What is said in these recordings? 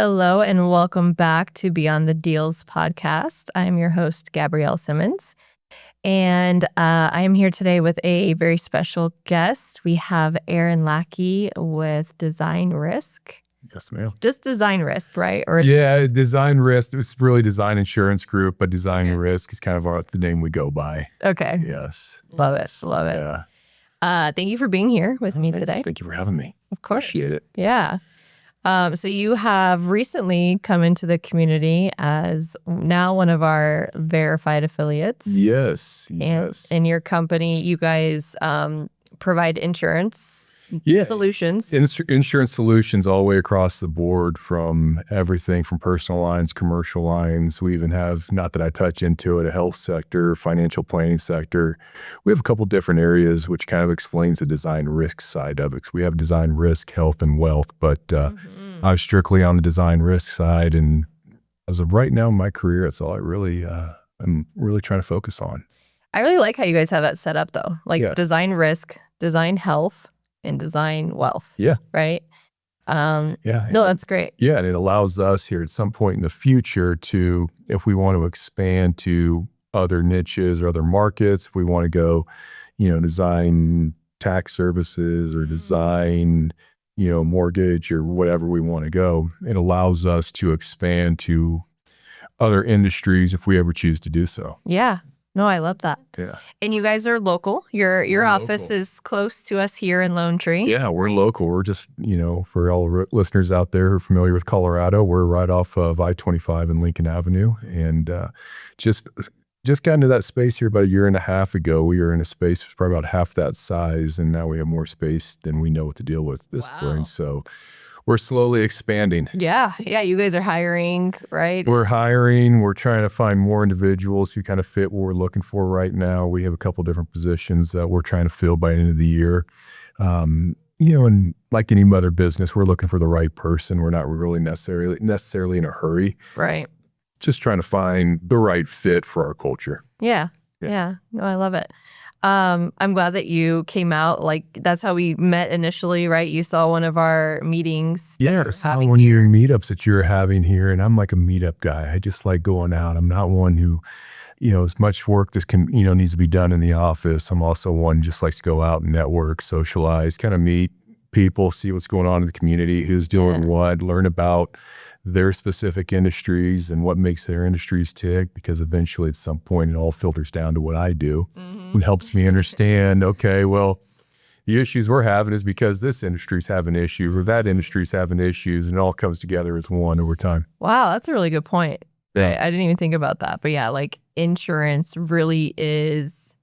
Hello and welcome back to Beyond the Deals podcast. I am your host, Gabrielle Simmons, and I am here today with a very special guest. We have Aaron Lackey with Design Risk. Yes, ma'am. Just Design Risk, right? Or Yeah, Design Risk. It's really Design Insurance Group, but Design Risk is kind of the name we go by. Okay. Yes. Love it. Love it. Yeah. Thank you for being here with me today. Thank you for having me. Of course. Appreciate it. Yeah. So you have recently come into the community as now one of our verified affiliates. Yes. And in your company, you guys provide insurance solutions. Insurance solutions all the way across the board, from everything from personal lines, commercial lines. We even have, not that I touch into it, a health sector, financial planning sector. We have a couple different areas, which kind of explains the design risk side of it. We have design risk, health, and wealth, but I'm strictly on the design risk side. And as of right now in my career, that's all I'm really trying to focus on. I really like how you guys have that set up though. Design risk, design health, and design wealth. Yeah. Right? No, that's great. Yeah, and it allows us here at some point in the future to, if we want to expand to other niches or other markets, if we want to go, design tax services or design, mortgage or whatever we want to go, it allows us to expand to other industries if we ever choose to do so. Yeah. No, I love that. Yeah. And you guys are local. Your office is close to us here in Lone Tree. Yeah, we're local. We're just, for all listeners out there who are familiar with Colorado, we're right off of I-25 and Lincoln Avenue. And just got into that space here about a year and a half ago. We were in a space probably about half that size, and now we have more space than we know what to deal with at this point. So we're slowly expanding. Yeah. You guys are hiring, right? We're hiring. We're trying to find more individuals who kind of fit what we're looking for right now. We have a couple different positions that we're trying to fill by the end of the year. And like any other business, we're looking for the right person. We're not really necessarily in a hurry. Right. Just trying to find the right fit for our culture. Yeah. No, I love it. I'm glad that you came out. That's how we met initially, right? You saw one of our meetings. Yeah, I saw one of your meetups that you're having here, and I'm like a meetup guy. I just like going out. I'm not one who, as much work this can, needs to be done in the office. I'm also one who just likes to go out and network, socialize, kind of meet people, see what's going on in the community, who's doing what, learn about their specific industries and what makes their industries tick, because eventually at some point it all filters down to what I do. It helps me understand, okay, well, the issues we're having is because this industry's having issues or that industry's having issues, and it all comes together as one over time. Wow, that's a really good point. I didn't even think about that. But yeah, insurance really is,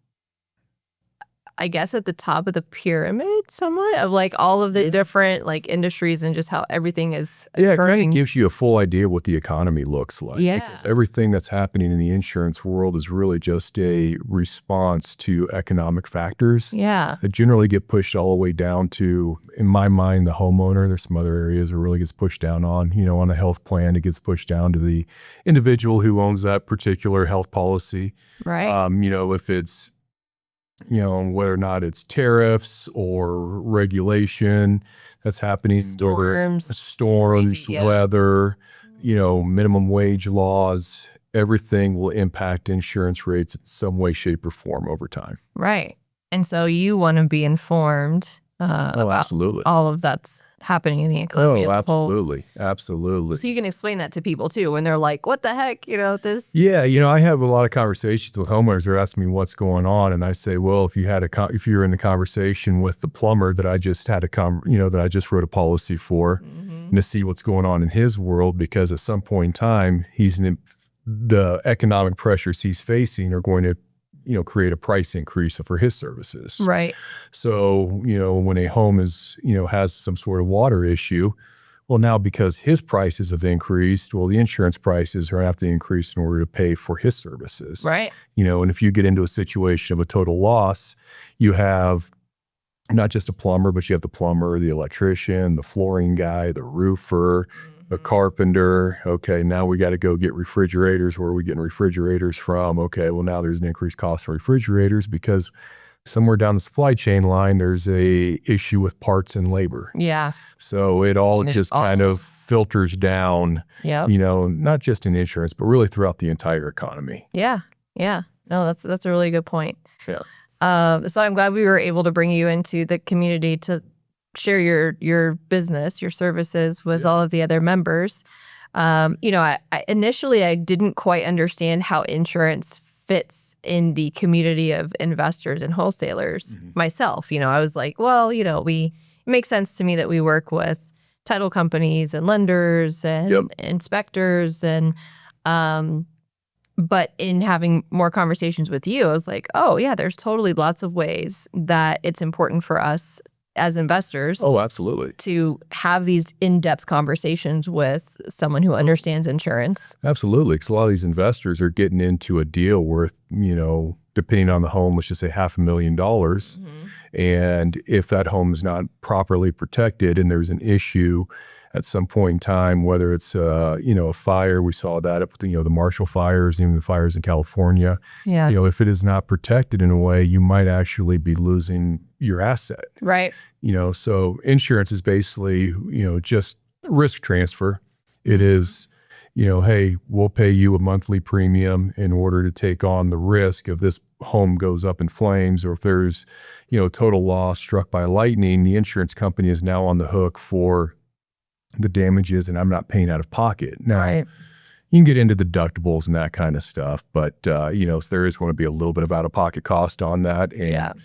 I guess, at the top of the pyramid somewhat of all of the different industries and just how everything is occurring. Yeah, it kind of gives you a full idea of what the economy looks like. Yeah. Because everything that's happening in the insurance world is really just a response to economic factors. Yeah. That generally get pushed all the way down to, in my mind, the homeowner. There's some other areas it really gets pushed down on. On a health plan, it gets pushed down to the individual who owns that particular health policy. Right. If it's whether or not it's tariffs or regulation that's happening, storms, weather, minimum wage laws, everything will impact insurance rates in some way, shape, or form over time. Right. And so you want to be informed about absolutely. all of that's happening in the economy. Absolutely. So you can explain that to people too when they're like, what the heck, this? Yeah, I have a lot of conversations with homeowners who are asking me what's going on, and I say, well, if you're in the conversation with the plumber that I just had that I just wrote a policy for, and to see what's going on in his world, because at some point in time, the economic pressures he's facing are going to create a price increase for his services. Right. So, when a home has some sort of water issue, well, now because his prices have increased, well, the insurance prices are going to have to increase in order to pay for his services. Right. And if you get into a situation of a total loss, you have not just a plumber, but you have the plumber, the electrician, the flooring guy, the roofer, the carpenter. Okay, now we got to go get refrigerators. Where are we getting refrigerators from? Okay, well, now there's an increased cost for refrigerators because somewhere down the supply chain line, there's a issue with parts and labor. Yeah. So it all just kind of filters down, Yep. not just in insurance, but really throughout the entire economy. Yeah. Yeah. No, that's a really good point. Yeah. So I'm glad we were able to bring you into the community to share your business, your services with all of the other members. I initially I didn't quite understand how insurance fits in the community of investors and wholesalers myself. I was like, well, it makes sense to me that we work with title companies and lenders and inspectors and but in having more conversations with you, I was like, oh yeah, there's totally lots of ways that it's important for us as investors. Oh, absolutely. To have these in-depth conversations with someone who understands insurance. Absolutely. Because a lot of these investors are getting into a deal worth, depending on the home, let's just say $500,000. And if that home is not properly protected and there's an issue at some point in time, whether it's, a fire, we saw that up with, the Marshall fires, even the fires in California. Yeah. If it is not protected in a way, you might actually be losing your asset. Right. So insurance is basically, just risk transfer. It is, hey, we'll pay you a monthly premium in order to take on the risk if this home goes up in flames, or if there's, total loss struck by lightning, the insurance company is now on the hook for the damages, and I'm not paying out of pocket. Now, Right. You can get into deductibles and that kind of stuff, but, so there is going to be a little bit of out-of-pocket cost on that. And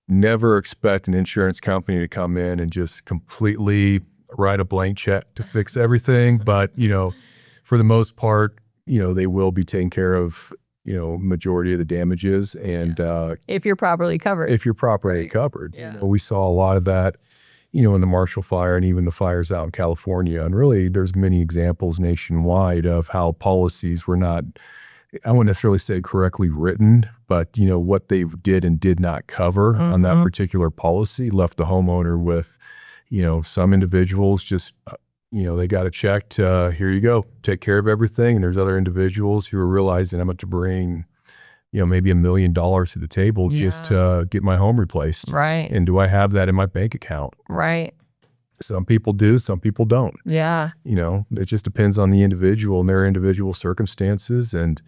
never expect an insurance company to come in and just completely write a blank check to fix everything. But, for the most part, they will be taking care of, majority of the damages. And if you're properly covered. If you're properly covered. Yeah. We saw a lot of that, in the Marshall fire and even the fires out in California. And really, there's many examples nationwide of how policies were not, I wouldn't necessarily say correctly written, but what they did and did not cover on that particular policy left the homeowner with, some individuals just, they got it checked. Here you go, take care of everything. And there's other individuals who are realizing I'm going to bring, maybe $1 million to the table just to get my home replaced. Right. And do I have that in my bank account? Right. Some people do, some people don't. Yeah. It just depends on the individual and their individual circumstances. And,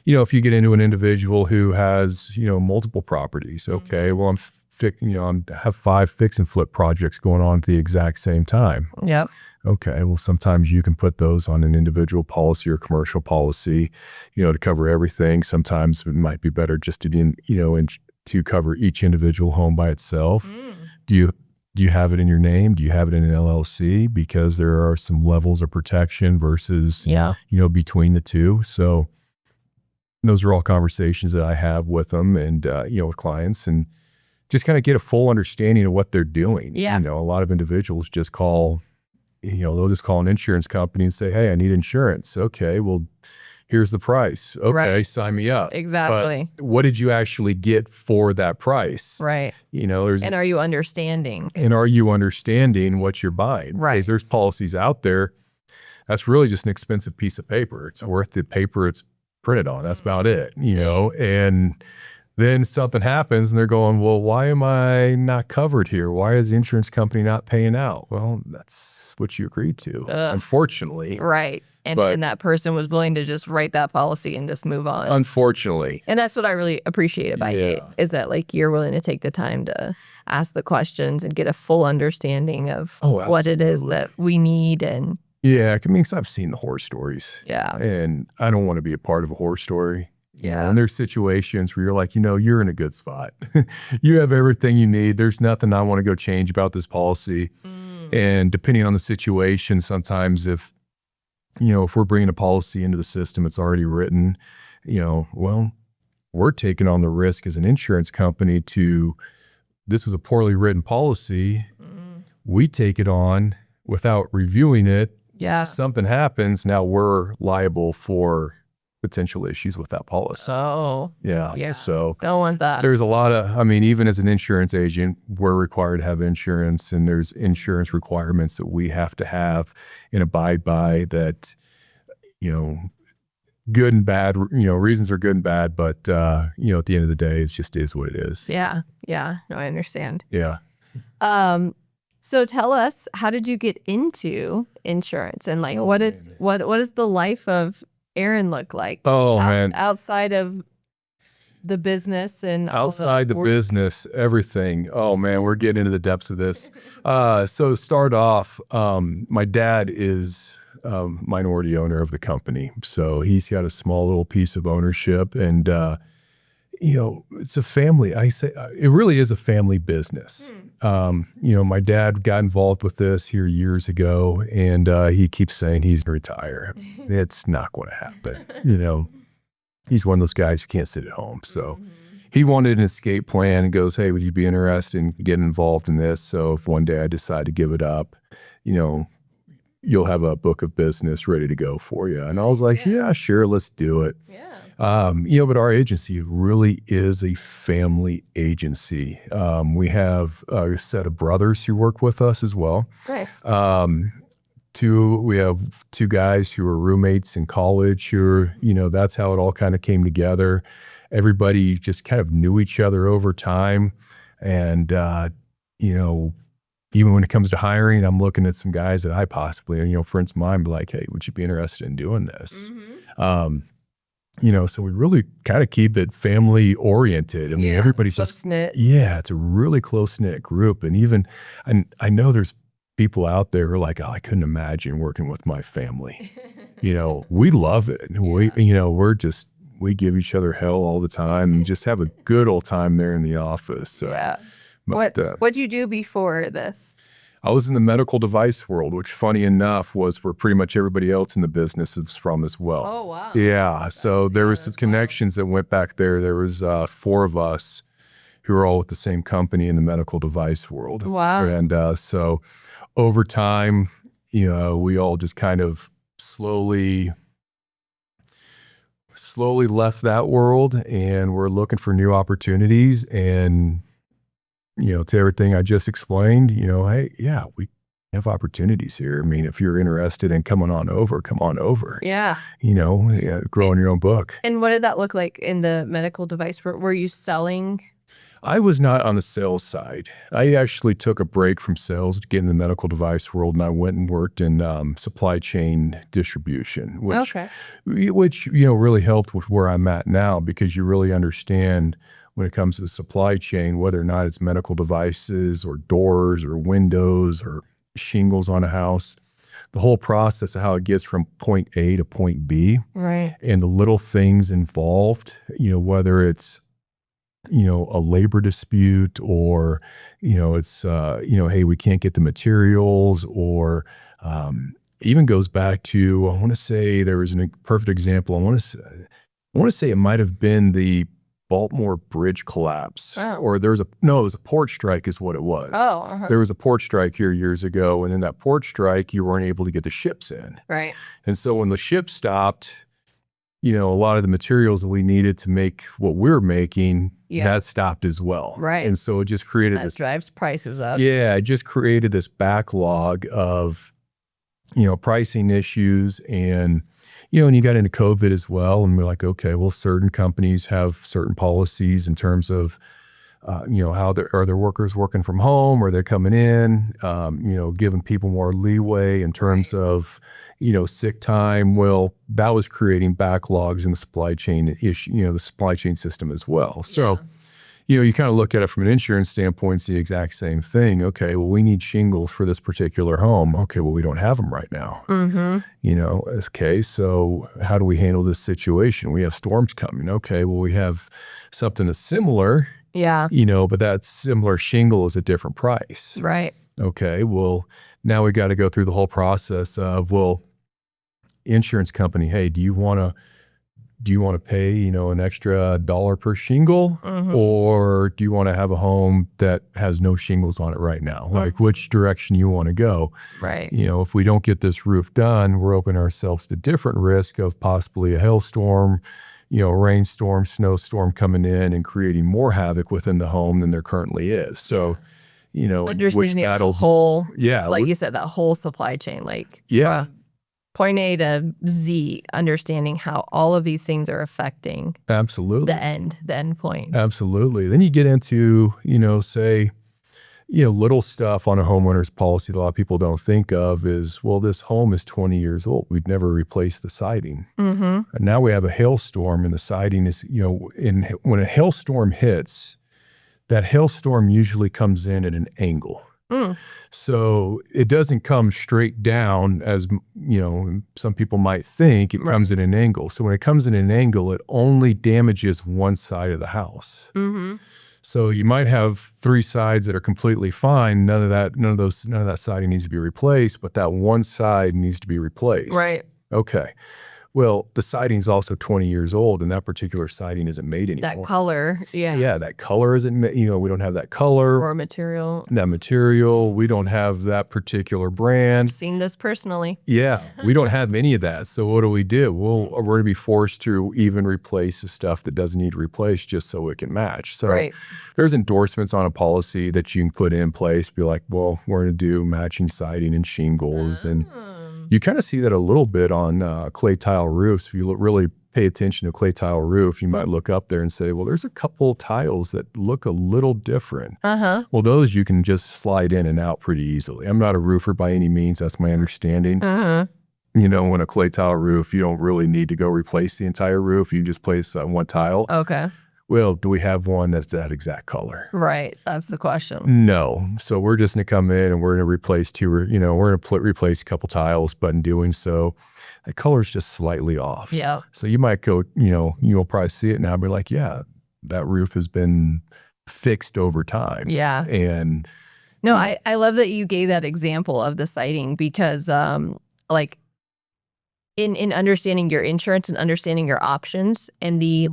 if you get into an individual who has, multiple properties, okay, well, I have 5 fix and flip projects going on at the exact same time. Yep. Okay, well, sometimes you can put those on an individual policy or commercial policy, to cover everything. Sometimes it might be better just to cover each individual home by itself. Do you have it in your name? Do you have it in an LLC? Because there are some levels of protection versus, between the two. So those are all conversations that I have with them and, with clients, and just kind of get a full understanding of what they're doing. Yeah. A lot of individuals just call, they'll just call an insurance company and say, hey, I need insurance. Okay, well, here's the price. Okay, Right. sign me up. Exactly. But what did you actually get for that price? Right. And are you understanding? And are you understanding what you're buying? Right. Because there's policies out there. That's really just an expensive piece of paper. It's worth the paper it's printed on. That's about it, and then something happens and they're going, well, why am I not covered here? Why is the insurance company not paying out? Well, that's what you agreed to, unfortunately. Right. And that person was willing to just write that policy and just move on. Unfortunately. And that's what I really appreciate about you, is that you're willing to take the time to ask the questions and get a full understanding of what it is that we need. And yeah, because I've seen the horror stories. Yeah. And I don't want to be a part of a horror story. Yeah. And there's situations where you're like, you're in a good spot. You have everything you need. There's nothing I want to go change about this policy. And depending on the situation, sometimes if we're bringing a policy into the system, it's already written, well, we're taking on the risk as an insurance company this was a poorly written policy. We take it on without reviewing it. Yeah. Something happens. Now we're liable for potential issues with that policy. So Yeah. So don't want that. there's a lot of, even as an insurance agent, we're required to have insurance, and there's insurance requirements that we have to have and abide by that, good and bad, reasons are good and bad, but at the end of the day, it just is what it is. Yeah. Yeah. No, I understand. Yeah. So tell us, how did you get into insurance, and like, what does the life of Aaron look like? Oh, man. Outside of the business and outside the business, everything. Oh man, we're getting into the depths of this. So to start off, my dad is minority owner of the company. So he's got a small little piece of ownership, and it's a family. I say it really is a family business. My dad got involved with this here years ago, and he keeps saying he's going to retire. It's not going to happen. He's one of those guys who can't sit at home. So he wanted an escape plan and goes, hey, would you be interested in getting involved in this? So if one day I decide to give it up, you'll have a book of business ready to go for you. And I was like, yeah, sure, let's do it. Yeah. But our agency really is a family agency. We have a set of brothers who work with us as well. Nice. We have two guys who were roommates in college who are, that's how it all kind of came together. Everybody just kind of knew each other over time. And, even when it comes to hiring, I'm looking at some guys that I possibly, for instance, mine, be like, hey, would you be interested in doing this? So we really kind of keep it family oriented. I mean, everybody's close-knit. Yeah, it's a really close-knit group. And I know there's people out there who are like, oh, I couldn't imagine working with my family. We love it. We give each other hell all the time and just have a good old time there in the office. So, yeah. What'd you do before this? I was in the medical device world, which funny enough was where pretty much everybody else in the business is from as well. Oh, wow. Yeah. So there was some connections that went back there. There was 4 of us who were all with the same company in the medical device world. Wow. And so over time, we all just kind of slowly left that world, and we're looking for new opportunities. And, to everything I just explained, hey, yeah, we have opportunities here. I mean, if you're interested in coming on over, come on over. Yeah. Growing your own book. And what did that look like in the medical device? Were you selling? I was not on the sales side. I actually took a break from sales to get in the medical device world, and I went and worked in supply chain distribution, which really helped with where I'm at now, because you really understand when it comes to the supply chain, whether or not it's medical devices or doors or windows or shingles on a house, the whole process of how it gets from point A to point B, right? And the little things involved, whether it's a labor dispute, or, it's, hey, we can't get the materials, or even goes back to, I want to say there was a perfect example. I want to say it might have been the Baltimore Bridge collapse, or it was a port strike is what it was. There was a port strike here years ago, and in that port strike, you weren't able to get the ships in. Right. And so when the ship stopped, a lot of the materials that we needed to make what we're making, that stopped as well. Right. And so it just created that drives prices up. Yeah, it just created this backlog of, pricing issues. And, and you got into COVID as well. And we're like, okay, well, certain companies have certain policies in terms of, how are their workers working from home, or they're coming in, giving people more leeway in terms of, sick time. Well, that was creating backlogs in the supply chain the supply chain system as well. So, you kind of look at it from an insurance standpoint, it's the exact same thing. Okay, well, we need shingles for this particular home. Okay, well, we don't have them right now. Okay, so how do we handle this situation? We have storms coming. Okay, well, we have something that's similar. Yeah. But that similar shingle is a different price. Right. Okay, well, now we got to go through the whole process of, insurance company, hey, do you want to pay, an extra $1 per shingle, or do you want to have a home that has no shingles on it right now? Like, which direction you want to go? Right. If we don't get this roof done, we're opening ourselves to different risk of possibly a hailstorm, rainstorm, snowstorm coming in and creating more havoc within the home than there currently is. So, understanding the whole, like you said, that whole supply chain, point A to Z, understanding how all of these things are affecting Absolutely. the end point. Absolutely. Then you get into, say, little stuff on a homeowner's policy that a lot of people don't think of is, well, this home is 20 years old. We'd never replaced the siding. And now we have a hailstorm and the siding is, when a hailstorm hits, that hailstorm usually comes in at an angle. So it doesn't come straight down as, some people might think. It comes at an angle. So when it comes in an angle, it only damages one side of the house. So you might have 3 sides that are completely fine. None of that siding needs to be replaced, but that one side needs to be replaced. Right. Okay. Well, the siding is also 20 years old, and that particular siding isn't made anymore. That color, yeah. Yeah, that color isn't made. We don't have that color. Or material. That material. We don't have that particular brand. I've seen this personally. Yeah, we don't have any of that. So what do? Well, we're going to be forced to even replace the stuff that doesn't need replaced just so it can match. So there's endorsements on a policy that you can put in place. Be like, well, we're going to do matching siding and shingles. And you kind of see that a little bit on clay tile roofs. If you really pay attention to clay tile roof, you might look up there and say, well, there's a couple tiles that look a little different. Well, those you can just slide in and out pretty easily. I'm not a roofer by any means. That's my understanding. When a clay tile roof, you don't really need to go replace the entire roof. You just place one tile. Okay. Well, do we have one that's that exact color? Right. That's the question. No. So we're just going to come in and we're going to replace we're going to replace a couple tiles, but in doing so, the color's just slightly off. Yeah. So you might go, you'll probably see it now and be like, yeah, that roof has been fixed over time. Yeah. And no, I love that you gave that example of the siding because like in understanding your insurance and understanding your options and the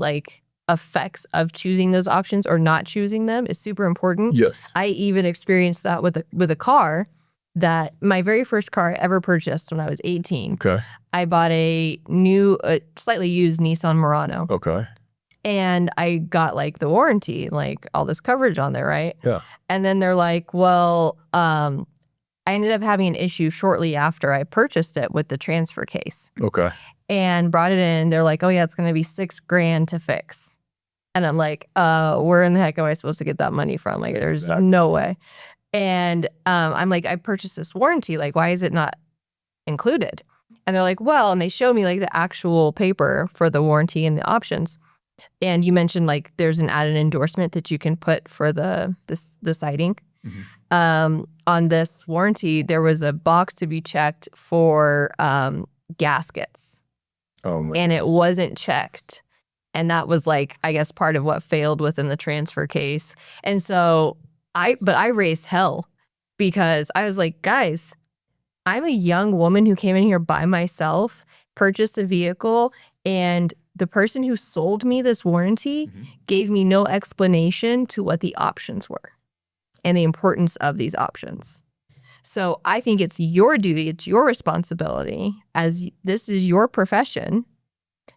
effects of choosing those options or not choosing them is super important. Yes. I even experienced that with a car that my very first car I ever purchased when I was 18. Okay. I bought a new, slightly used Nissan Murano. Okay. And I got the warranty, all this coverage on there, right? Yeah. And then they're like, well, I ended up having an issue shortly after I purchased it with the transfer case. Okay. And brought it in. They're like, oh yeah, it's going to be $6,000 to fix. And I'm like, where in the heck am I supposed to get that money from? There's no way. And I'm like, I purchased this warranty. Why is it not included? And they're like, well, and they show me the actual paper for the warranty and the options. And you mentioned there's an added endorsement that you can put for the siding. On this warranty, there was a box to be checked for gaskets. Oh, and it wasn't checked. And that was I guess part of what failed within the transfer case. And so I raised hell because I was like, guys, I'm a young woman who came in here by myself, purchased a vehicle, and the person who sold me this warranty gave me no explanation to what the options were and the importance of these options. So I think it's your duty, it's your responsibility, as this is your profession,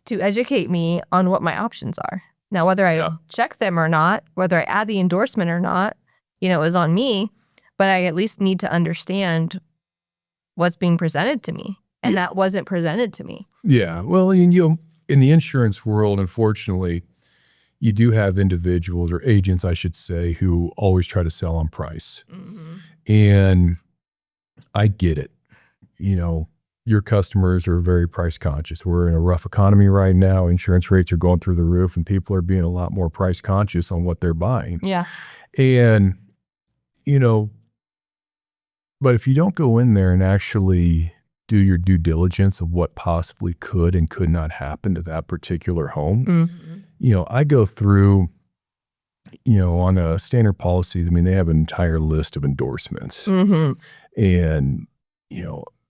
to educate me on what my options are. Now, whether I check them or not, whether I add the endorsement or not, is on me, but I at least need to understand what's being presented to me. And that wasn't presented to me. Yeah. Well, in the insurance world, unfortunately, you do have individuals or agents, I should say, who always try to sell on price. And I get it. Your customers are very price conscious. We're in a rough economy right now. Insurance rates are going through the roof and people are being a lot more price conscious on what they're buying. Yeah. And, but if you don't go in there and actually do your due diligence of what possibly could and could not happen to that particular home, I go through, on a standard policy, they have an entire list of endorsements. And,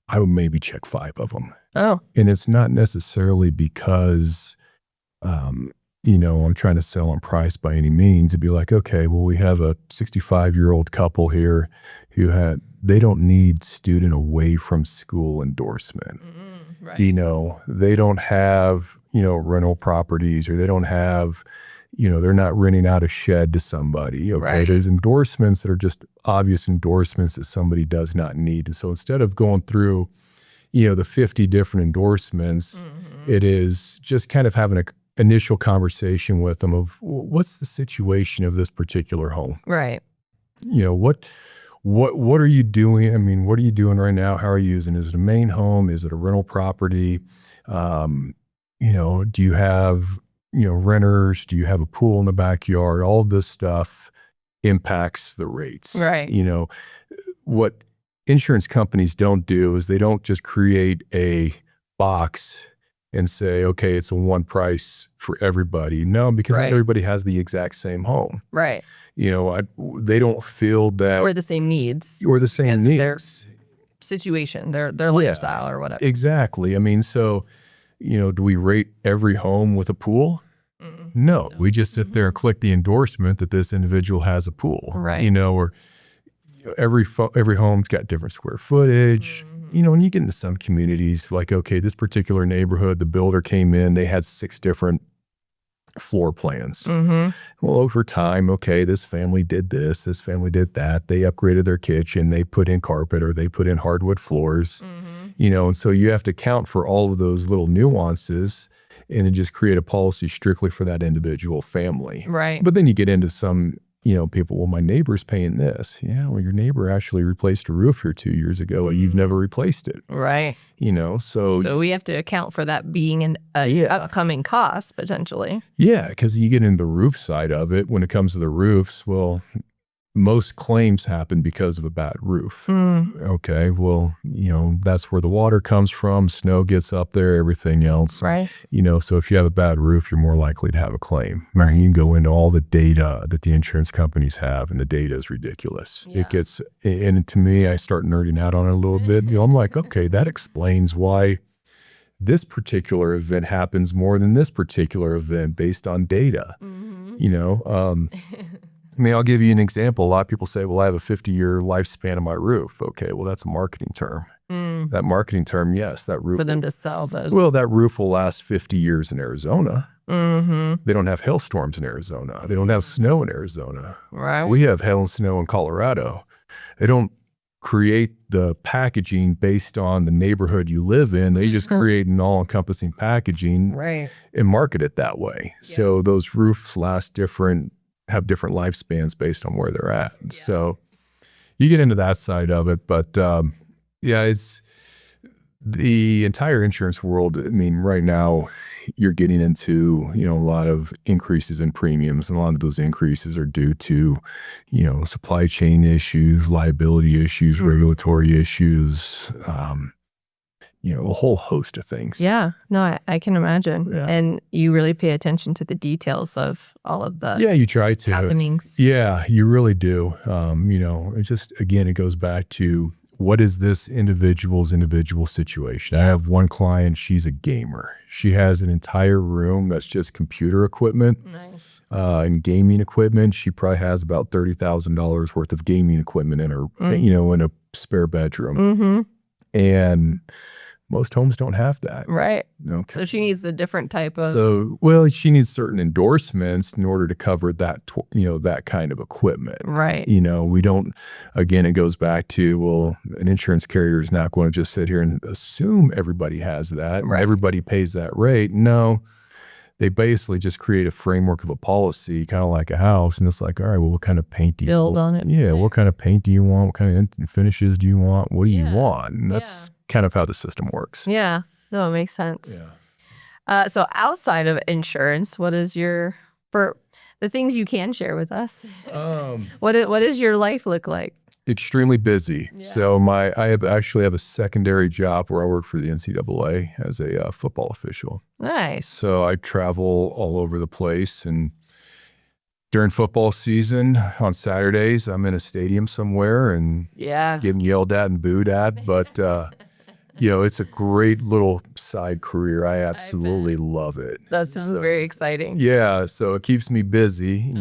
I would maybe check 5 of them. Oh. And it's not necessarily because, I'm trying to sell on price by any means. It'd be like, okay, well, we have a 65-year-old couple here who they don't need student away from school endorsement. Right. They don't have, rental properties, or they don't have, they're not renting out a shed to somebody. Okay. Right. There's endorsements that are just obvious endorsements that somebody does not need. And so instead of going through, the 50 different endorsements. It is just kind of having an initial conversation with them of what's the situation of this particular home. Right. What are you doing? I mean, what are you doing right now? How are you using? Is it a main home? Is it a rental property? Do you have, renters? Do you have a pool in the backyard? All of this stuff impacts the rates. Right. What insurance companies don't do is they don't just create a box and say, okay, it's a one price for everybody. No, because not everybody has the exact same home. Right. They don't feel that. Or the same needs. Or the same needs. Their situation, their lifestyle or whatever. Exactly. I mean, so, do we rate every home with a pool? No, we just sit there and click the endorsement that this individual has a pool. Right. Or every home's got different square footage. When you get into some communities, like, okay, this particular neighborhood, the builder came in, they had 6 different floor plans. Well, over time, okay, this family did this family did that. They upgraded their kitchen, they put in carpet, or they put in hardwood floors. And so you have to account for all of those little nuances and then just create a policy strictly for that individual family. Right. But then you get into some, people, well, my neighbor's paying this. Yeah, well, your neighbor actually replaced a roof here 2 years ago and you've never replaced it. Right. So we have to account for that being an upcoming cost potentially. Yeah, because you get into the roof side of it. When it comes to the roofs, well, most claims happen because of a bad roof. Okay, well, that's where the water comes from. Snow gets up there, everything else. Right. So if you have a bad roof, you're more likely to have a claim. Right. You can go into all the data that the insurance companies have, and the data is ridiculous. Yeah. And to me, I start nerding out on it a little bit. I'm like, okay, that explains why this particular event happens more than this particular event based on data. I mean, I'll give you an example. A lot of people say, well, I have a 50-year lifespan of my roof. Okay, well, that's a marketing term. That marketing term, yes, that roof. For them to sell those. Well, that roof will last 50 years in Arizona. They don't have hailstorms in Arizona. They don't have snow in Arizona. Right. We have hail and snow in Colorado. They don't create the packaging based on the neighborhood you live in. They just create an all-encompassing packaging and market it that way. Yeah. So those roofs have different lifespans based on where they're at. Yeah. So you get into that side of it, but it's the entire insurance world. I mean, right now you're getting into, a lot of increases in premiums, and a lot of those increases are due to, supply chain issues, liability issues, regulatory issues, a whole host of things. Yeah, no, I can imagine. Yeah. And you really pay attention to the details of all of the you try to happenings. Yeah, you really do. It just, again, it goes back to what is this individual situation. I have one client, she's a gamer. She has an entire room that's just computer equipment. Nice. And gaming equipment. She probably has about $30,000 worth of gaming equipment in her, in a spare bedroom. And most homes don't have that. Right. Okay. So she needs a different type of. She needs certain endorsements in order to cover that, that kind of equipment. Right. We don't, again, it goes back to, well, an insurance carrier is not going to just sit here and assume everybody has that. Right. Everybody pays that rate. No, they basically just create a framework of a policy, kind of like a house. And it's like, all right, well, what kind of paint do you build on it? Yeah. What kind of paint do you want? What kind of finishes do you want? What do you want? And that's kind of how the system works. Yeah. No, it makes sense. Yeah. So outside of insurance, what is for the things you can share with us? What does your life look like? Extremely busy. Yeah. So I actually have a secondary job where I work for the NCAA as a football official. Nice. So I travel all over the place, and during football season on Saturdays, I'm in a stadium somewhere and getting yelled at and booed at. But it's a great little side career. I absolutely love it. That sounds very exciting. Yeah. So it keeps me busy.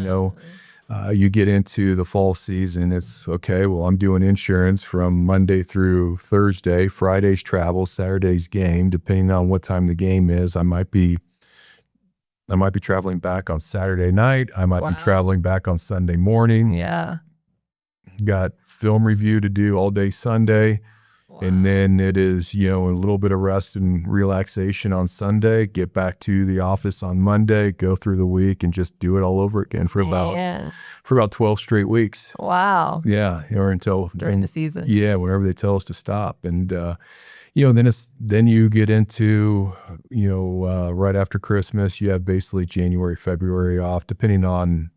You get into the fall season, it's okay, well, I'm doing insurance from Monday through Thursday, Friday's travel, Saturday's game. Depending on what time the game is, I might be traveling back on Saturday night. I might be traveling back on Sunday morning. Yeah. Got film review to do all day Sunday. And then it is, a little bit of rest and relaxation on Sunday, get back to the office on Monday, go through the week and just do it all over again for about 12 straight weeks. Wow. Yeah. Or until during the season. Yeah. Whenever they tell us to stop. And, then you get into, right after Christmas, you have basically January, February off, depending on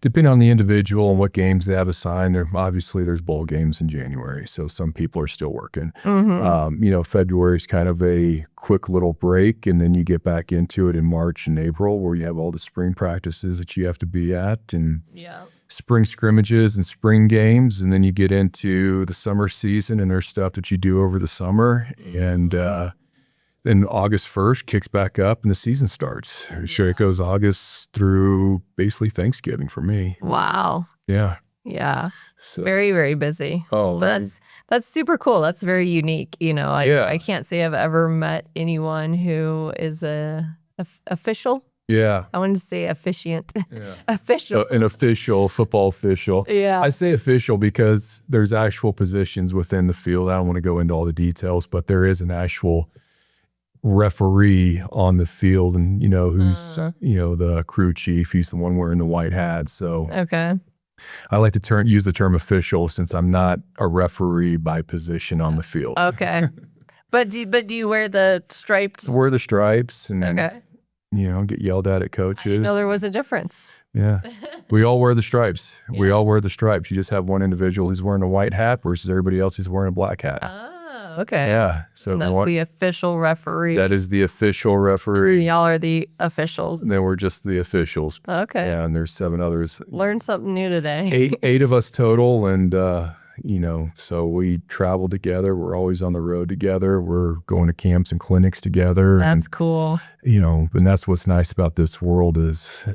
the individual and what games they have assigned. Obviously there's bowl games in January, so some people are still working. February is kind of a quick little break, and then you get back into it in March and April, where you have all the spring practices that you have to be at, and spring scrimmages and spring games. And then you get into the summer season, and there's stuff that you do over the summer. And then August 1st kicks back up and the season starts. So it goes August through basically Thanksgiving for me. Wow. Yeah. Yeah. So, very, very busy. Oh, but that's super cool. That's very unique. I can't say I've ever met anyone who is official. Yeah. I wanted to say officiant. Yeah. Official. An official, football official. Yeah. I say official because there's actual positions within the field. I don't want to go into all the details, but there is an actual referee on the field, and who's the crew chief. He's the one wearing the white hat. So okay. I like to use the term official, since I'm not a referee by position on the field. Okay. But do you wear the stripes? Wear the stripes and okay. Get yelled at coaches. I didn't know there was a difference. Yeah. We all wear the stripes. Yeah. We all wear the stripes. You just have one individual who's wearing a white hat versus everybody else who's wearing a black hat. Oh, okay. Yeah. So and that's the official referee. That is the official referee. Y'all are the officials. And then we're just the officials. Okay. Yeah, and there's 7 others. Learned something new today. Eight of us total, and so we travel together. We're always on the road together. We're going to camps and clinics together. That's cool. And that's what's nice about this world is,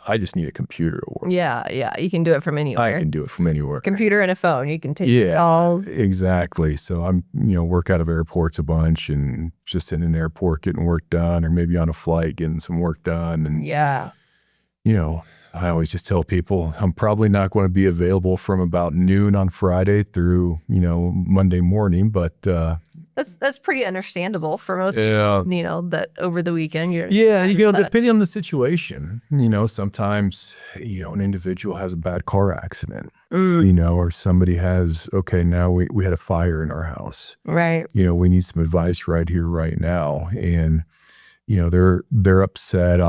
I just need a computer to work. Yeah. You can do it from anywhere. I can do it from anywhere. Computer and a phone. You can take calls. Exactly. So I'm, work out of airports a bunch, and just in an airport getting work done, or maybe on a flight getting some work done. And I always just tell people I'm probably not going to be available from about noon on Friday through, Monday morning, but that's pretty understandable for most people, that over the weekend you're depending on the situation, sometimes, an individual has a bad car accident, or somebody has, now we had a fire in our house. Right. We need some advice right here, right now. And they're upset,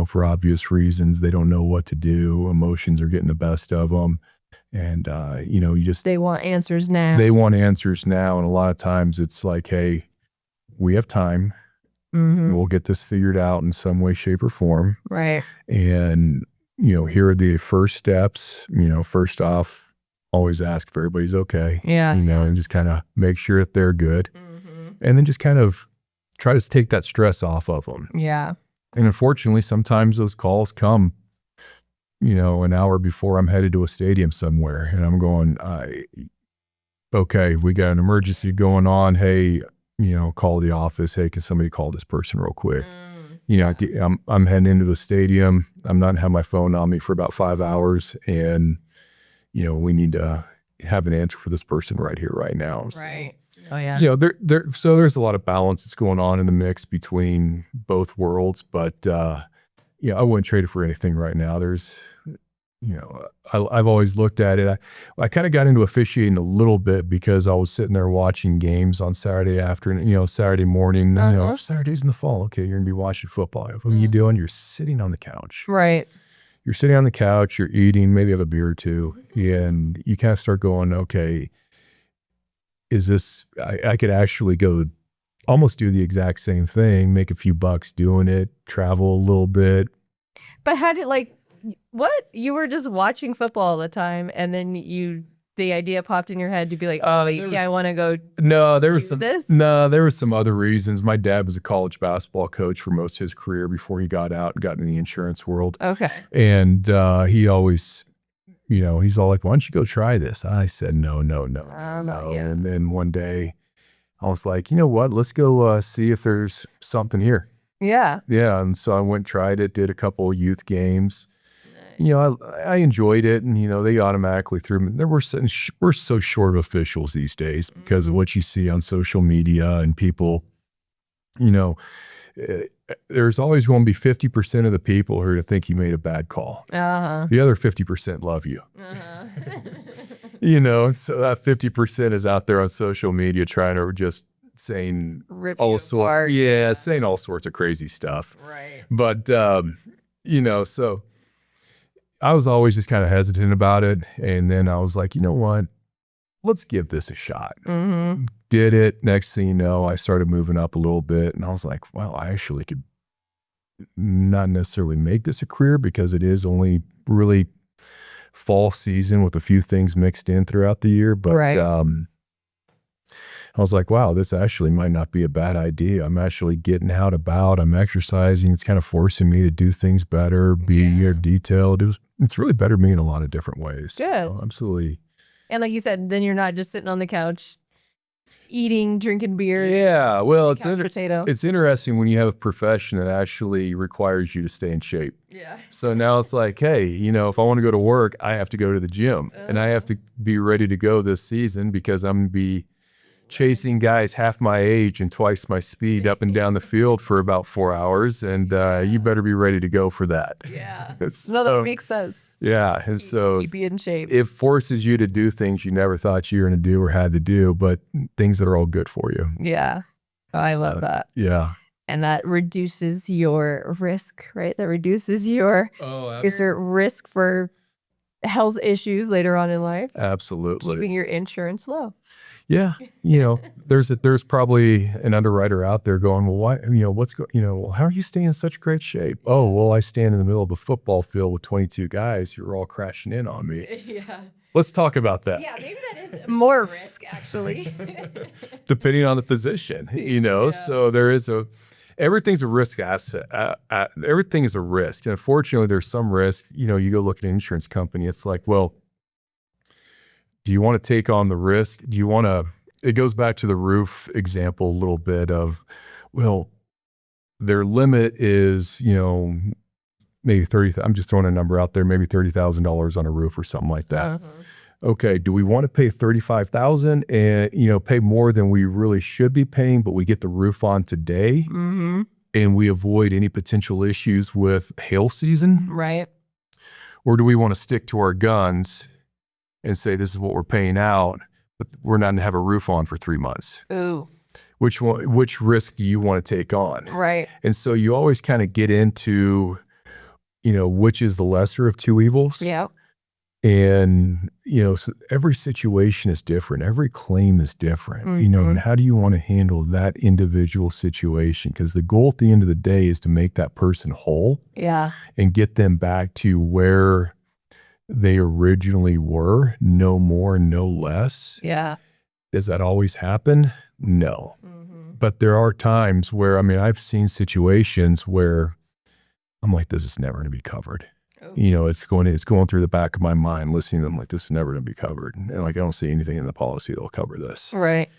for obvious reasons. They don't know what to do. Emotions are getting the best of them. And, they want answers now. They want answers now. And a lot of times it's like, hey, we have time. Mm-hmm. We'll get this figured out in some way, shape, or form. Right. And, here are the first steps. First off, always ask if everybody's okay. Yeah. And just kind of make sure that they're good. Mm-hmm. And then just kind of try to take that stress off of them. Yeah. And unfortunately, sometimes those calls come, an hour before I'm headed to a stadium somewhere, and I'm going, okay, we got an emergency going on. Hey, call the office. Hey, can somebody call this person real quick? I'm heading into the stadium. I'm not have my phone on me for about 5 hours, and, we need to have an answer for this person right here, right now. So, right. Oh yeah. So there's a lot of balance that's going on in the mix between both worlds, but I wouldn't trade it for anything right now. There's, I've always looked at it. I kind of got into officiating a little bit because I was sitting there watching games on Saturday afternoon, Saturday morning. Saturdays in the fall. Okay, you're gonna be watching football. What are you doing? You're sitting on the couch. Right. You're sitting on the couch. You're eating. Maybe have a beer or two, and you kind of start going, okay. Is this, I could actually go almost do the exact same thing, make a few bucks doing it, travel a little bit. But how did, what? You were just watching football all the time, and then the idea popped in your head to be like, I want to go there were some other reasons. My dad was a college basketball coach for most of his career before he got out and got in the insurance world. Okay. And he always... he's all like, why don't you go try this? I said, no. And then one day I was like, you know what? Let's go see if there's something here. Yeah. Yeah. And so I went, tried it, did a couple of youth games. I enjoyed it, and they automatically threw me. We're so short of officials these days because of what you see on social media and people. There's always going to be 50% of the people who are to think you made a bad call. The other 50% love you. And so that 50% is out there on social media trying to just saying all sorts, saying all sorts of crazy stuff. Right. But so I was always just kind of hesitant about it, and then I was like, you know what? Let's give this a shot. Did it. Next thing you know, I started moving up a little bit, and I was like, well, I actually could not necessarily make this a career because it is only really fall season with a few things mixed in throughout the year. But I was like, wow, this actually might not be a bad idea. I'm actually getting out about. I'm exercising. It's kind of forcing me to do things better, be detailed. It's really bettered me in a lot of different ways. Good. So, absolutely. And like you said, then you're not just sitting on the couch eating, drinking beer. Yeah, well, it's interesting when you have a profession that actually requires you to stay in shape. Yeah. So now it's like, hey, if I want to go to work, I have to go to the gym, and I have to be ready to go this season because I'm going to be chasing guys half my age and twice my speed up and down the field for about 4 hours, and you better be ready to go for that. Yeah. That makes sense. Yeah, and so keep you in shape. It forces you to do things you never thought you were going to do or had to do, but things that are all good for you. Yeah. I love that. Yeah. And that reduces your risk, right? That reduces your risk for health issues later on in life. Absolutely. Keeping your insurance low. Yeah. There's probably an underwriter out there going, well, why, how are you staying in such great shape? Oh, well, I stand in the middle of a football field with 22 guys who are all crashing in on me. Yeah. Let's talk about that. Yeah, maybe that is more risk, actually. Depending on the position, so there is everything's a risk asset. Everything is a risk. And unfortunately, there's some risk. You go look at an insurance company, it's like, well, do you want to take on the risk? Do you want to, it goes back to the roof example a little bit of, well, their limit is, maybe 30, I'm just throwing a number out there, maybe $30,000 on a roof or something like that. Okay, do we want to pay $35,000 and, pay more than we really should be paying, but we get the roof on today and we avoid any potential issues with hail season? Right. Or do we want to stick to our guns and say, this is what we're paying out, but we're not going to have a roof on for 3 months? Ooh. Which risk do you want to take on? Right. And so you always kind of get into, which is the lesser of two evils. Yeah. And, so every situation is different. Every claim is different, and how do you want to handle that individual situation? Because the goal at the end of the day is to make that person whole. Yeah. And get them back to where they originally were, no more, no less. Yeah. Does that always happen? No. But there are times where, I've seen situations where I'm like, this is never going to be covered. It's going through the back of my mind, listening to them like, this is never going to be covered. And like, I don't see anything in the policy that'll cover this. Right.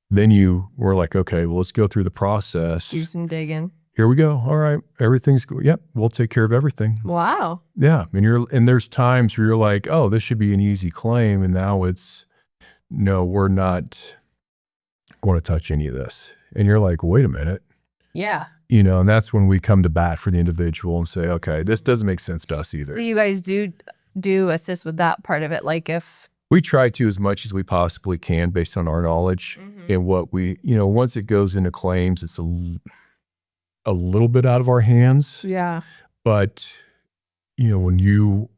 Then we're like, okay, well, let's go through the process. Do some digging. Here we go. All right. Everything's good. Yep. We'll take care of everything. Wow. Yeah. And there's times where you're like, oh, this should be an easy claim. And now it's, no, we're not going to touch any of this. And you're like, wait a minute. Yeah. And that's when we come to bat for the individual and say, okay, this doesn't make sense to us either. So you guys do assist with that part of it. Like if we try to as much as we possibly can based on our knowledge and what we, once it goes into claims, it's a little bit out of our hands. Yeah. But, when you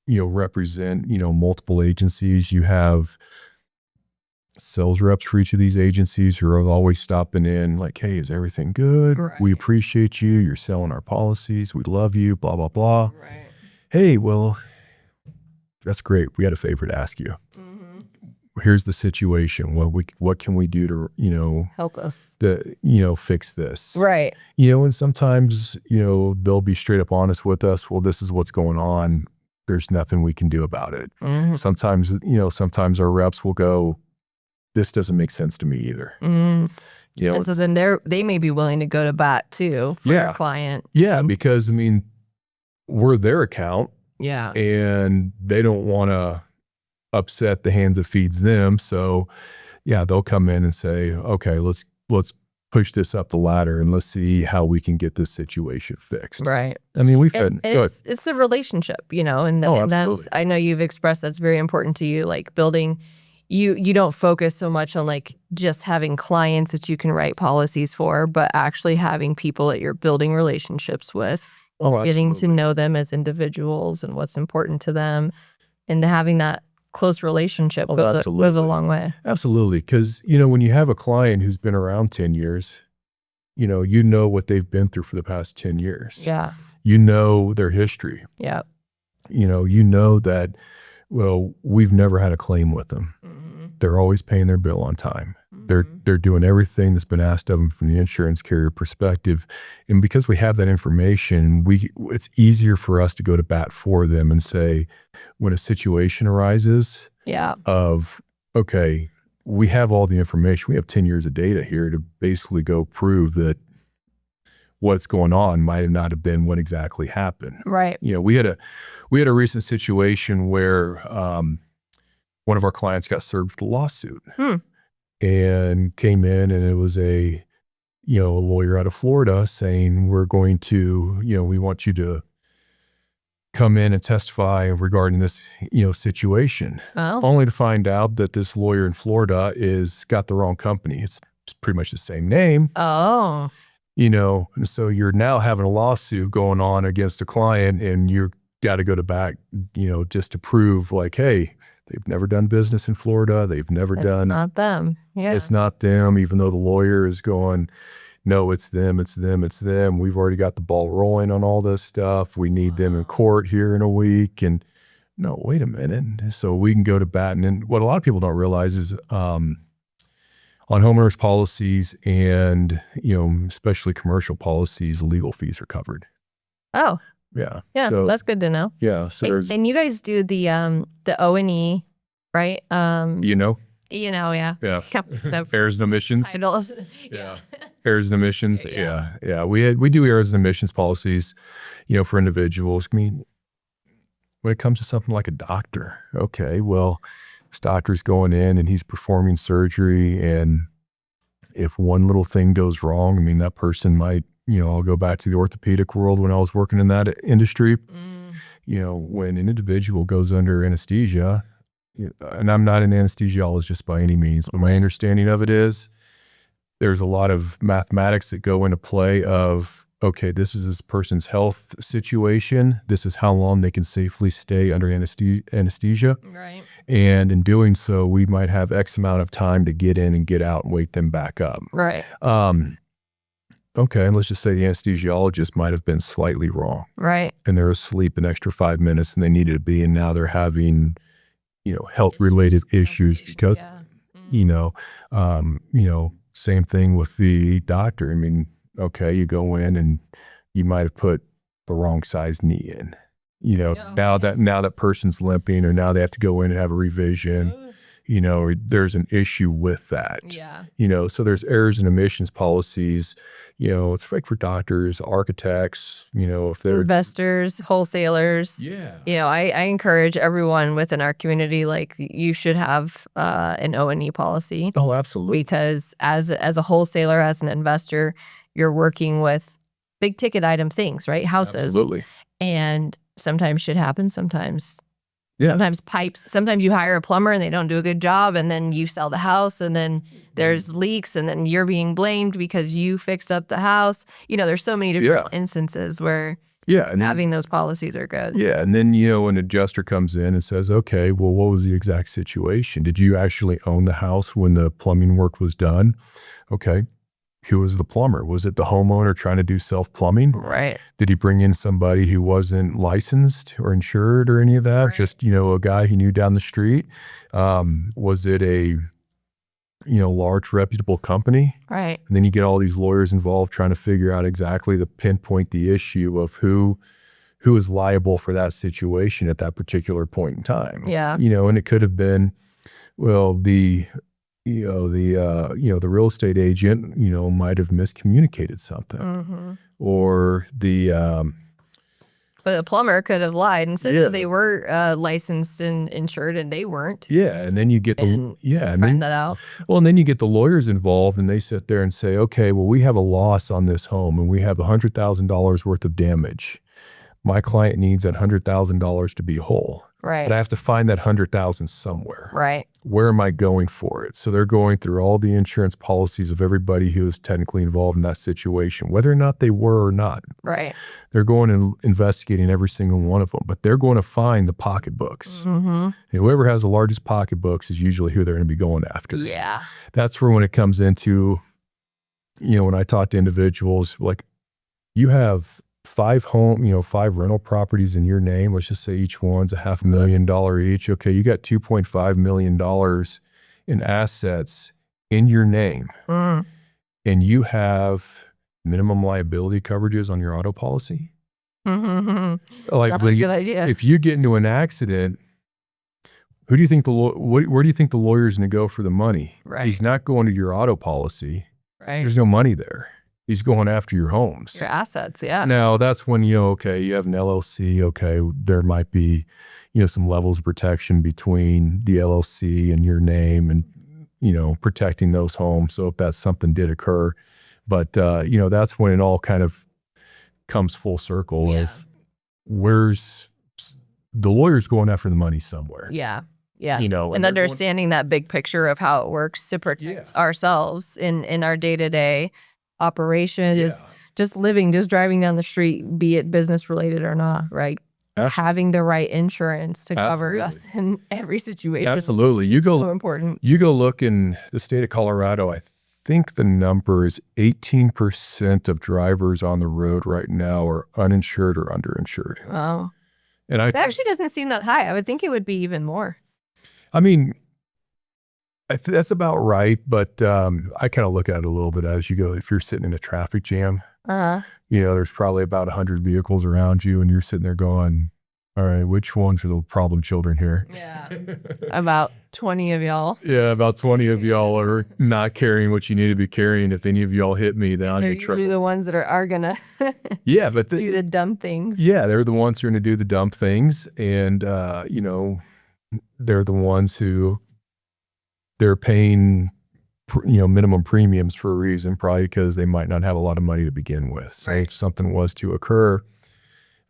represent, multiple agencies, you have sales reps for each of these agencies who are always stopping in like, hey, is everything good? Right. We appreciate you. You're selling our policies. We love you, blah, blah, blah. Right. Hey, well, that's great. We had a favor to ask you. Here's the situation. What can we do to, help us, fix this? Right. And sometimes, they'll be straight up honest with us. Well, this is what's going on. There's nothing we can do about it. Sometimes our reps will go, this doesn't make sense to me either. And so then they may be willing to go to bat too for their client. Yeah, because we're their account. Yeah. and they don't want to upset the hand that feeds them. So yeah, they'll come in and say, okay, let's push this up the ladder and let's see how we can get this situation fixed. Right. I mean, we've And had, it's the relationship, you know, and, and that's, I know you've expressed that's very important to you, like building, you don't focus so much on like just having clients that you can write policies for, but actually having people that you're building relationships with, getting to know them as individuals and what's important to them, and having that close relationship goes a long way. Absolutely. Because, you know, when you have a client who's been around 10 years, you know what they've been through for the past 10 years. Yeah. You know their history. Yeah. You know that, well, we've never had a claim with them. They're always paying their bill on time. They're doing everything that's been asked of them from the insurance carrier perspective. And because we have that information, it's easier for us to go to bat for them and say, when a situation arises of, okay, we have all the information. We have 10 years of data here to basically go prove that what's going on might have not have been what exactly happened. Right. You know, we had a recent situation where one of our clients got served with a lawsuit and came in, and it was a lawyer out of Florida saying, we're going to, we want you to come in and testify regarding this, situation. Oh. Only to find out that this lawyer in Florida got the wrong company. It's pretty much the same name. Oh. And so you're now having a lawsuit going on against a client, and you've got to go to bat, just to prove like, hey, they've never done business in Florida. They've never done. It's not them. Yeah. It's not them, even though the lawyer is going, no, it's them, it's them, it's them. We've already got the ball rolling on all this stuff. We need them in court here in a week. And no, wait a minute. So we can go to bat. And what a lot of people don't realize is on homeowners policies and, especially commercial policies, legal fees are covered. Oh. Yeah. Yeah, so, that's good to know. Yeah. So and you guys do the O&E, right? Yeah. Yeah. The errors and omissions. Titles. Yeah. Errors and omissions. Yeah. We do errors and omissions policies, for individuals. I mean, when it comes to something like a doctor, okay, well, this doctor's going in and he's performing surgery, and if one little thing goes wrong, I mean, that person might, I'll go back to the orthopedic world when I was working in that industry. When an individual goes under anesthesia, and I'm not an anesthesiologist by any means, but my understanding of it is there's a lot of mathematics that go into play of, okay, this is this person's health situation. This is how long they can safely stay under anesthesia. Right. And in doing so, we might have X amount of time to get in and get out and wake them back up. Right. Okay, and let's just say the anesthesiologist might have been slightly wrong. Right. And they're asleep an extra 5 minutes and they needed to be, and now they're having, health-related issues because, same thing with the doctor. I mean, okay, you go in and you might have put the wrong size knee in. Now that person's limping, or now they have to go in and have a revision. There's an issue with that. Yeah. So there's errors and omissions policies. It's like for doctors, architects, if they're investors, wholesalers. Yeah. I encourage everyone within our community, like, you should have an O&E policy. Oh, absolutely. Because as a wholesaler, as an investor, you're working with big ticket item things, right? Houses. Absolutely. And sometimes shit happens. Sometimes pipes. Sometimes you hire a plumber and they don't do a good job, and then you sell the house, and then there's leaks, and then you're being blamed because you fixed up the house. There's so many different instances where and having those policies are good. Yeah, and then an adjuster comes in and says, okay, well, what was the exact situation? Did you actually own the house when the plumbing work was done? Okay. Who was the plumber? Was it the homeowner trying to do self-plumbing? Right. Did he bring in somebody who wasn't licensed or insured or any of that? Right. Just, a guy he knew down the street? Was it a, large reputable company? Right. And then you get all these lawyers involved trying to figure out exactly pinpoint the issue of who is liable for that situation at that particular point in time. Yeah. And it could have been, well, the real estate agent, might have miscommunicated something, or the But a plumber could have lied and said that they were licensed and insured, and they weren't. Yeah, and then you get and find that out. Well, and then you get the lawyers involved, and they sit there and say, okay, well, we have a loss on this home, and we have $100,000 worth of damage. My client needs that $100,000 to be whole. Right. But I have to find that $100,000 somewhere. Right. Where am I going for it? So they're going through all the insurance policies of everybody who is technically involved in that situation, whether or not they were or not. Right. They're going and investigating every single one of them, but they're going to find the pocketbooks. And whoever has the largest pocketbooks is usually who they're going to be going after. Yeah. That's where when it comes into, when I talk to individuals, like you have 5 rental properties in your name. Let's just say each one's $500,000 each. Okay, you got $2.5 million in assets in your name, and you have minimum liability coverages on your auto policy. Like, that's a good idea. If you get into an accident, who do you think where do you think the lawyer's going to go for the money? Right. He's not going to your auto policy. Right. There's no money there. He's going after your homes. Your assets, yeah. Now, that's when, you have an LLC. Okay, there might be, some levels of protection between the LLC and your name and, protecting those homes. So if that something did occur. But, that's when it all kind of comes full circle of where's the lawyer's going after the money somewhere. Yeah. Yeah. And understanding that big picture of how it works to protect ourselves in our day-to-day operation, just driving down the street, be it business related or not, right? Absolutely. Having the right insurance to cover us in every situation. Absolutely. So important. You go look in the state of Colorado, I think the number is 18% of drivers on the road right now are uninsured or underinsured. Wow. And that actually doesn't seem that high. I would think it would be even more. I mean, that's about right, but I kind of look at it a little bit as you go. If you're sitting in a traffic jam, there's probably about 100 vehicles around you, and you're sitting there going, all right, which ones are the problem children here? Yeah. About 20 of y'all. Yeah, about 20 of y'all are not carrying what you need to be carrying. If any of y'all hit me, then I'm in trouble. They're the ones that are going to do the dumb things. Yeah, they're the ones who are going to do the dumb things. And, they're the ones who they're paying, minimum premiums for a reason, probably because they might not have a lot of money to begin with. So if something was to occur,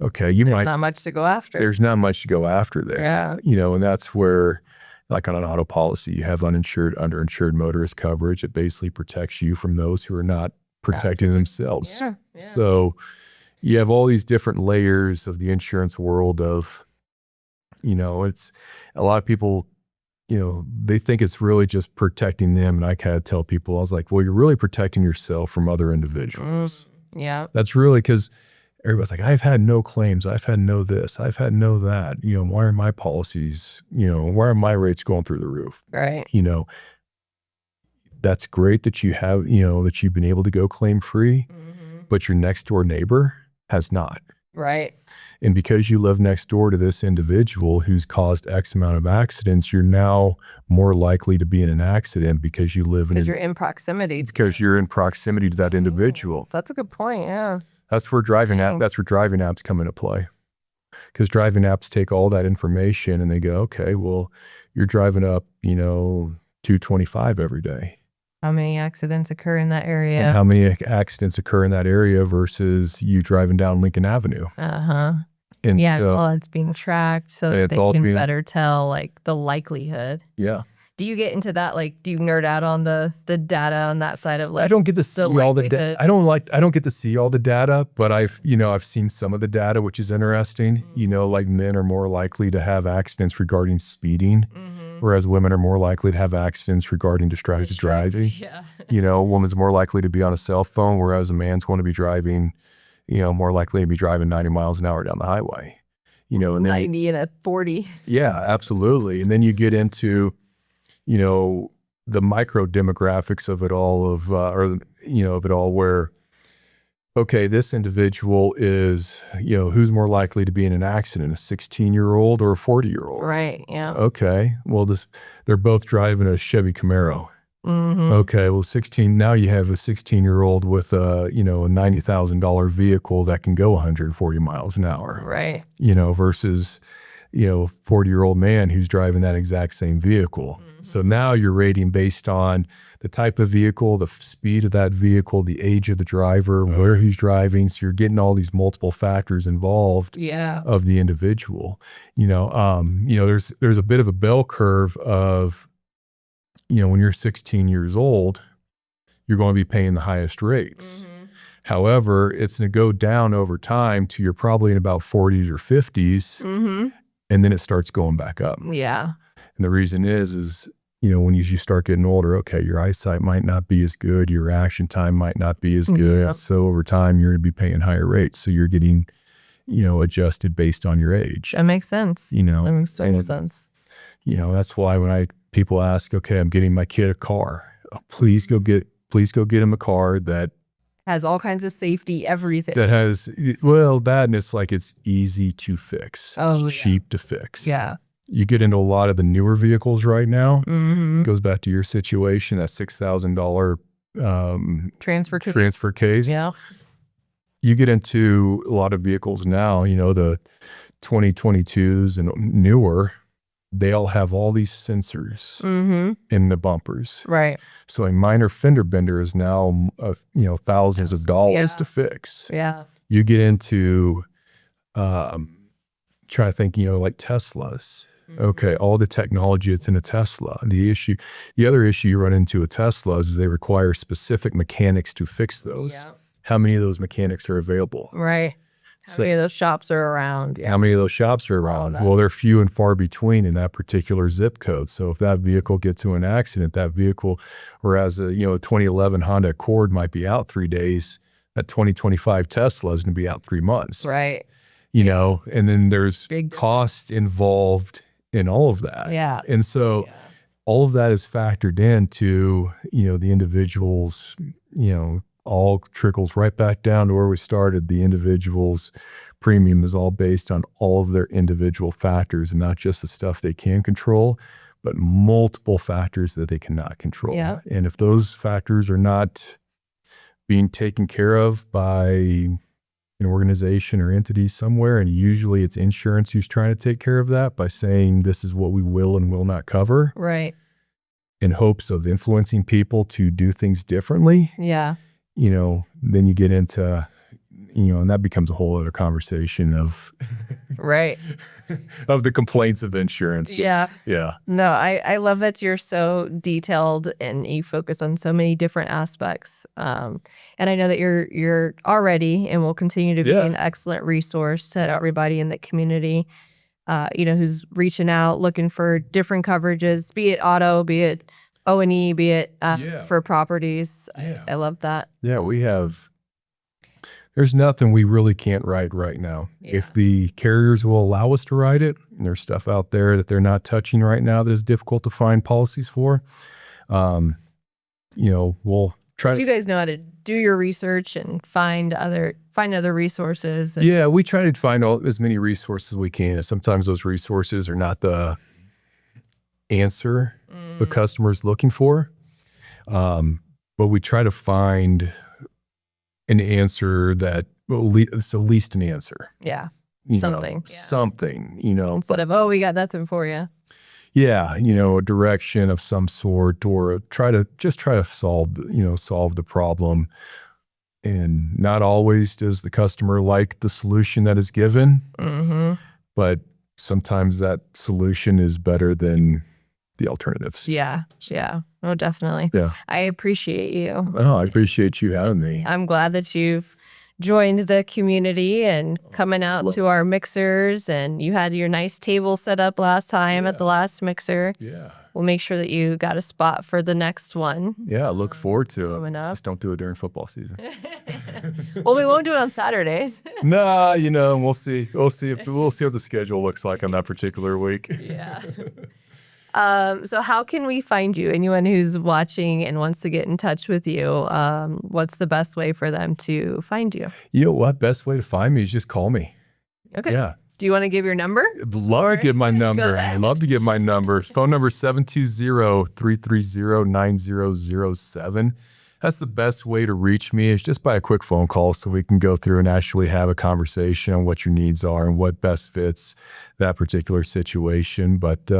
okay, there's not much to go after. There's not much to go after there. Yeah. And that's where, like on an auto policy, you have uninsured, underinsured motorist coverage. It basically protects you from those who are not protecting themselves. Yeah. So you have all these different layers of the insurance world of, it's a lot of people, they think it's really just protecting them. And I kind of tell people, I was like, well, you're really protecting yourself from other individuals. Yeah. That's really because everybody's like, I've had no claims. I've had no this. I've had no that. Why are my policies, why are my rates going through the roof? Right. That's great that you have, that you've been able to go claim free, but your next door neighbor has not. Right. And because you live next door to this individual who's caused X amount of accidents, you're now more likely to be in an accident because you live you're in proximity. Because you're in proximity to that individual. That's a good point. Yeah. That's where driving apps come into play. Because driving apps take all that information and they go, okay, well, you're driving up, 225 every day. How many accidents occur in that area? And how many accidents occur in that area versus you driving down Lincoln Avenue? And so, all it's being tracked so that they can better tell like the likelihood. Yeah. Do you get into that? Like, do you nerd out on the data on that side of like? I don't get to see all the data. I don't get to see all the data, but I've seen some of the data, which is interesting. Like men are more likely to have accidents regarding speeding, whereas women are more likely to have accidents regarding distracted driving. Yeah. A woman's more likely to be on a cell phone, whereas a man's going to be driving, more likely to be driving 90 miles an hour down the highway. And then 90 and a 40. Yeah, absolutely. And then you get into the micro demographics of it all where, okay, this individual is, who's more likely to be in an accident, a 16-year-old or a 40-year-old? Right. Yeah. Okay. Well, they're both driving a Chevy Camaro. Okay, well, 16, now you have a 16-year-old with a, you know, a $90,000 vehicle that can go 140 miles an hour, Right. you know, versus, you know, a 40-year-old man who's driving that exact same vehicle. So now you're rating based on the type of vehicle, the speed of that vehicle, the age of the driver, where he's driving. So you're getting all these multiple factors involved of the individual. You know, there's a bit of a bell curve of, you know, when you're 16 years old, you're going to be paying the highest rates. However, it's going to go down over time to you're probably in about 40s or 50s, and then it starts going back up. Yeah. And the reason is, you know, when you start getting older, okay, your eyesight might not be as good, your reaction time might not be as good. So over time, you're going to be paying higher rates. So you're getting, you know, adjusted based on your age. That makes sense. You know, that makes total sense. You know, that's why when people ask, okay, I'm getting my kid a car, please go get him a car that has all kinds of safety, everything. That has, well, that, and it's like, it's easy to fix. It's cheap to fix. Yeah. You get into a lot of the newer vehicles right now. It goes back to your situation, that $6,000 transfer case. Yeah. You get into a lot of vehicles now, you know, the 2022s and newer, they all have all these sensors in the bumpers. Right. So a minor fender bender is now, you know, thousands of dollars to fix. Yeah. You get into, try to think, you know, like Teslas. Okay, all the technology that's in a Tesla. The other issue you run into with Teslas is they require specific mechanics to fix those. Yeah. How many of those mechanics are available? Right. How many of those shops are around? How many of those shops are around? Well, they're few and far between in that particular zip code. So if that vehicle gets to an accident, that vehicle, whereas a 2011 Honda Accord might be out 3 days, that 2025 Tesla is going to be out 3 months. Right. You know, and then there's big costs involved in all of that. Yeah. And so all of that is factored into, you know, the individual's, you know, all trickles right back down to where we started. The individual's premium is all based on all of their individual factors, and not just the stuff they can control, but multiple factors that they cannot control. Yeah. And if those factors are not being taken care of by an organization or entity somewhere, and usually it's insurance who's trying to take care of that by saying this is what we will and will not cover. Right. In hopes of influencing people to do things differently. Yeah. You know, then you get into, you know, and that becomes a whole other conversation of right. of the complaints of insurance. Yeah. Yeah. No, I love that you're so detailed and you focus on so many different aspects. And I know that you're already and will continue to be an excellent resource to everybody in the community, you know, who's reaching out, looking for different coverages, be it auto, be it O&E, be it for properties. I love that. Yeah, there's nothing we really can't write right now. Yeah. If the carriers will allow us to write it, and there's stuff out there that they're not touching right now that is difficult to find policies for, you know, we'll try you guys know how to do your research and find other resources. Yeah, we try to find as many resources as we can. Sometimes those resources are not the answer the customer's looking for, but we try to find an answer that, well, it's at least an anscer. Yeah. Something, you know. Instead of, we got nothing for you. Yeah, you know, a direction of some sort, or try to solve the problem. And not always does the customer like the solution that is given, but sometimes that solution is better than the alternatives. Yeah. Oh, definitely. Yeah. I appreciate you. Oh, I appreciate you having me. I'm glad that you've joined the community and coming out to our mixers, and you had your nice table set up last time at the last mixer. Yeah. We'll make sure that you got a spot for the next one. Yeah, I look forward to it. Up. Just don't do it during football season. Well, we won't do it on Saturdays. Nah, you know, we'll see. We'll see what the schedule looks like on that particular week. Yeah. So how can we find you? Anyone who's watching and wants to get in touch with you, what's the best way for them to find you? You know what? Best way to find me is just call me. Okay. Yeah. Do you want to give your number? Love to give my number. ahead. I'd love to give my number. Phone number 720-330-9007. That's the best way to reach me, is just by a quick phone call, so we can go through and actually have a conversation on what your needs are and what best fits that particular situation. But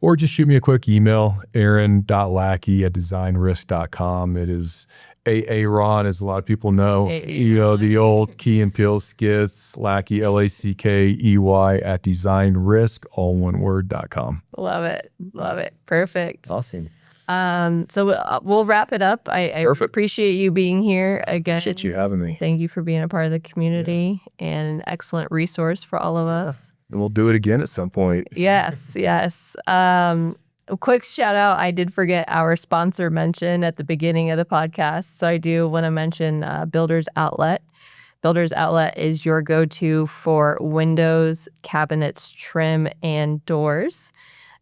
or just shoot me a quick email, aaron.lackey@designrisk.com. It is Aaron, as a lot of people know, the old Key and Peele skits, Lackey, Lackey @designrisk, all one word.com. Love it. Love it. Perfect. Awesome. So we'll wrap it up. I appreciate you being here again. Appreciate you having me. Thank you for being a part of the community and an excellent resource for all of us. And we'll do it again at some point. Yes, yes. A quick shout out. I did forget our sponsor mention at the beginning of the podcast. So I do want to mention Builders Outlet. Builders Outlet is your go-to for windows, cabinets, trim, and doors.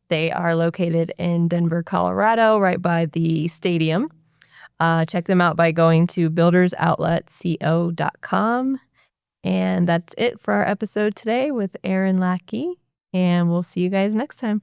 They are located in Denver, Colorado, right by the stadium. Check them out by going to buildersoutletco.com. And that's it for our episode today with Aaron Lackey. And we'll see you guys next time.